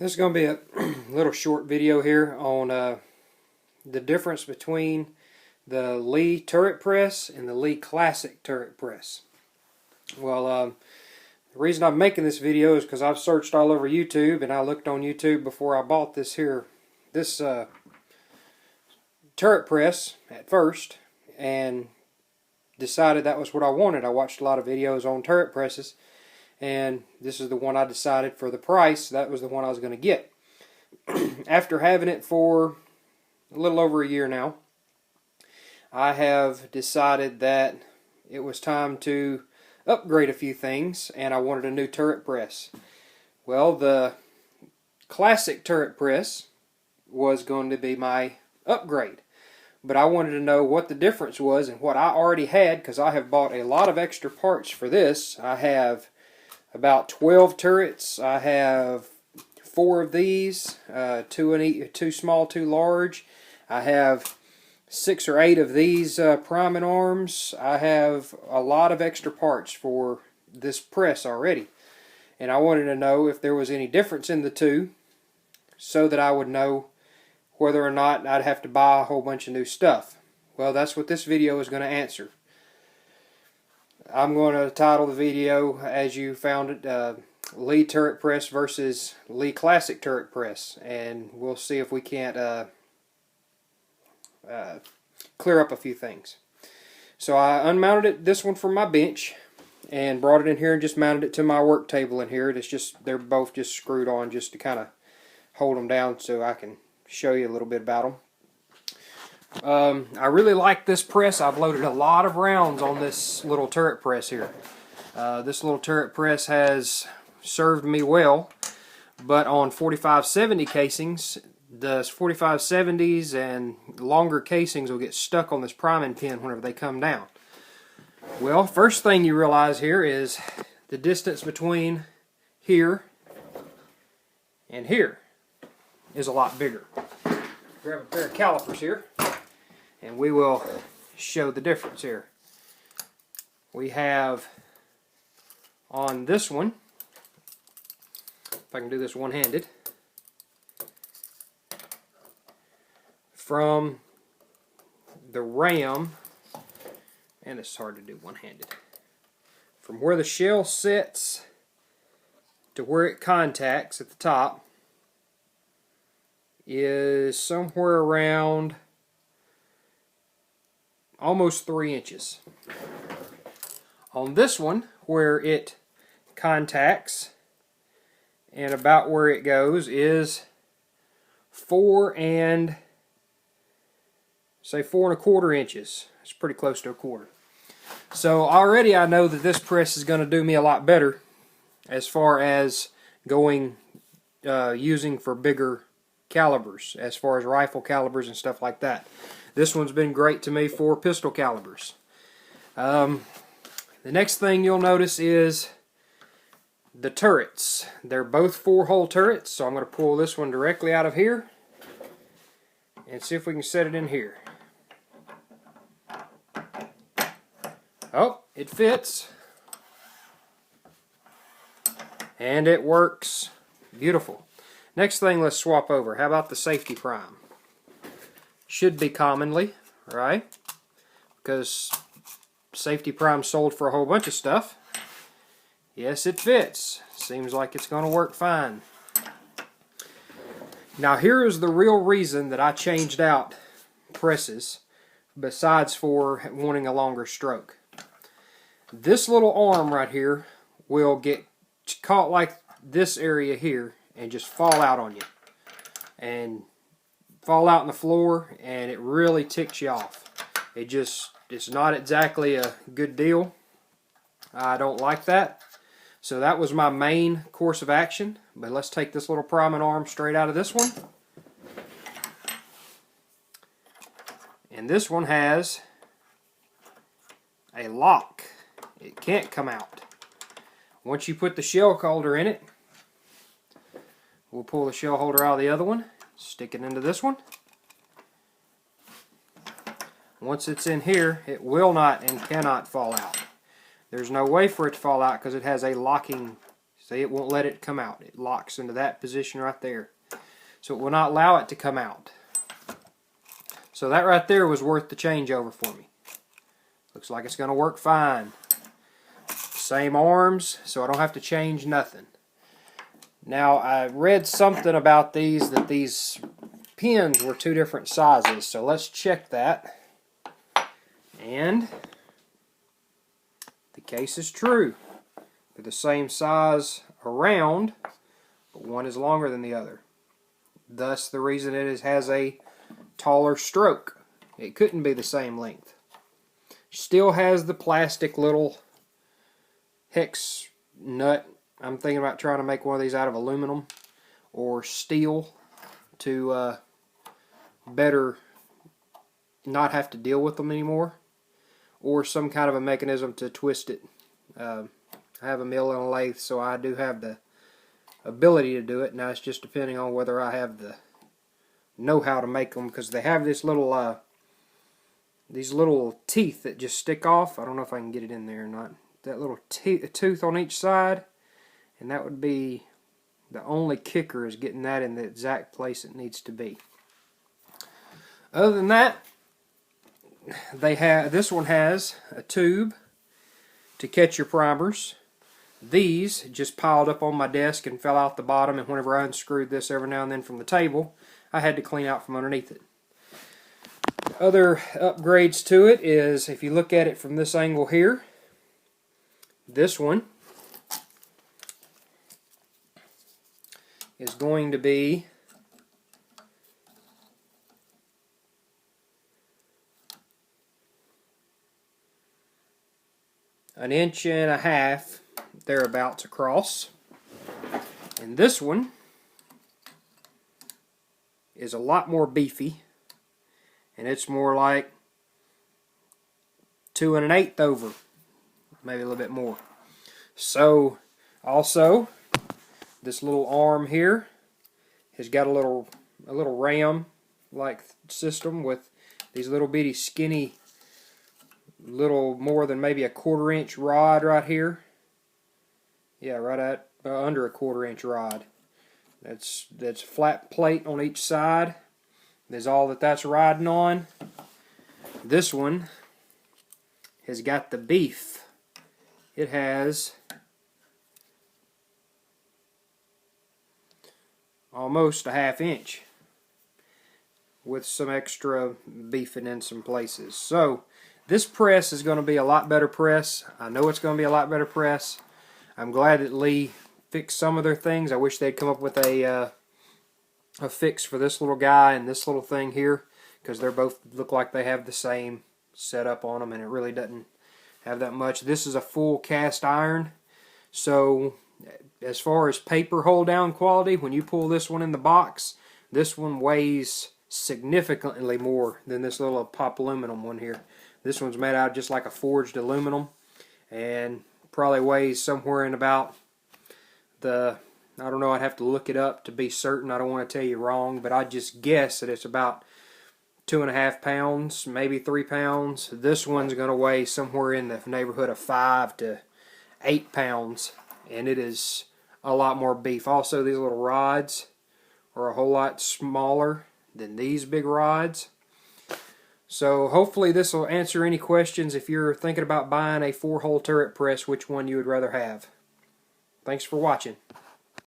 This is going to be a little short video here on the difference between the Lee turret press and the Lee classic turret press. Well, the reason I'm making this video is because I've searched all over YouTube, and I looked on YouTube before I bought this turret press at first, and decided that was what I wanted. I watched a lot of videos on turret presses, and this is the one I decided for the price. That was the one I was going to get. After having it for a little over a year now, I have decided that it was time to upgrade a few things, and I wanted a new turret press. Well, the classic turret press was going to be my upgrade, but I wanted to know what the difference was and what I already had, because I have bought a lot of extra parts for this. I have about 12 turrets. I have 4 of these, 2 small, 2 large. I have 6 or 8 of these priming arms. I have a lot of extra parts for this press already, and I wanted to know if there was any difference in the two, so that I would know whether or not I'd have to buy a whole bunch of new stuff. Well, that's what this video is going to answer. I'm going to title the video, as you found it, Lee turret press versus Lee classic turret press, and we'll see if we can't clear up a few things. So I unmounted this one from my bench and brought it in here and just mounted it to my work table in here. They're both just screwed on just to kind of hold them down so I can show you a little bit about them. I really like this press. I've loaded a lot of rounds on this little turret press here. This little turret press has served me well, but on 4570 casings, the 4570s and longer casings will get stuck on this priming pin whenever they come down. Well, first thing you realize here is the distance between here and here is a lot bigger. Grab a pair of calipers here, and we will show the difference here. We have on this one, if I can do this one-handed, from the ram, and it's hard to do one-handed, from where the shell sits to where it contacts at the top is somewhere around almost 3 inches. On this one, where it contacts and about where it goes is 4 1/4 inches. It's pretty close to a quarter. So already I know that this press is going to do me a lot better as far as going using for bigger calibers, as far as rifle calibers and stuff like that. This one's been great to me for pistol calibers. The next thing you'll notice is the turrets. They're both 4-hole turrets, so I'm going to pull this one directly out of here and see if we can set it in here. Oh, it fits, and it works beautiful. Next thing, let's swap over. How about the safety prime? Should be commonly, right? Because safety prime sold for a whole bunch of stuff. Yes, it fits. Seems like it's going to work fine. Now here is the real reason that I changed out presses, besides for wanting a longer stroke. This little arm right here will get caught like this area here and just fall out on you, and fall out on the floor, and it really ticks you off. It's not exactly a good deal. I don't like that. So that was my main course of action. But let's take this little priming arm straight out of this one. And this one has a lock. It can't come out. Once you put the shell holder in it, we'll pull the shell holder out of the other one, stick it into this one. Once it's in here, it will not and cannot fall out. There's no way for it to fall out because it has a locking See, it won't let it come out. It locks into that position right there. So it will not allow it to come out. So that right there was worth the changeover for me. Looks like it's going to work fine. Same arms, so I don't have to change nothing. Now, I read something about these, that these pins were 2 different sizes. So let's check that. And the case is true. They're the same size around, but one is longer than the other. Thus, the reason it has a taller stroke. It couldn't be the same length. Still has the plastic little hex nut. I'm thinking about trying to make one of these out of aluminum or steel to better not have to deal with them anymore, or some kind of a mechanism to twist it. I have a mill and a lathe, so I do have the ability to do it. Now it's just depending on whether I have the know-how to make them, because they have this little these little teeth that just stick off. I don't know if I can get it in there or not. That little tooth on each side, and that would be the only kicker, is getting that in the exact place it needs to be. Other than that, this one has a tube to catch your primers. These just piled up on my desk and fell out the bottom, and whenever I unscrewed this every now and then from the table, I had to clean out from underneath it. Other upgrades to it is, if you look at it from this angle here, this one is going to be an 1.5 inches thereabouts across, and this one is a lot more beefy, and it's more like 2 1/8 over, maybe a little bit more. So also, this little arm here has got a little ram like system with these little bitty skinny, little more than maybe a 1/4 inch rod right here. Yeah, right at under a 1/4 inch rod. That's a flat plate on each side. There's all that's riding on. This one has got the beef. It has almost a 1/2 inch with some extra beefing in some places. So this press is going to be a lot better press. I know it's going to be a lot better press. I'm glad that Lee fixed some of their things. I wish they'd come up with a fix for this little guy and this little thing here, because they both look like they have the same setup on them, and it really doesn't have that much. This is a full cast iron, so as far as paper hold down quality, when you pull this one in the box, this one weighs significantly more than this little pop aluminum one here. This one's made out of just like a forged aluminum, and probably weighs somewhere in about I don't know, I'd have to look it up to be certain. I don't want to tell you wrong, but I just guess that it's about 2.5 pounds, maybe 3 pounds. This one's going to weigh somewhere in the neighborhood of 5 to 8 pounds, and it is a lot more beef. Also, these little rods are a whole lot smaller than these big rods. So hopefully this will answer any questions if you're thinking about buying a 4-hole turret press, which one you would rather have. Thanks for watching.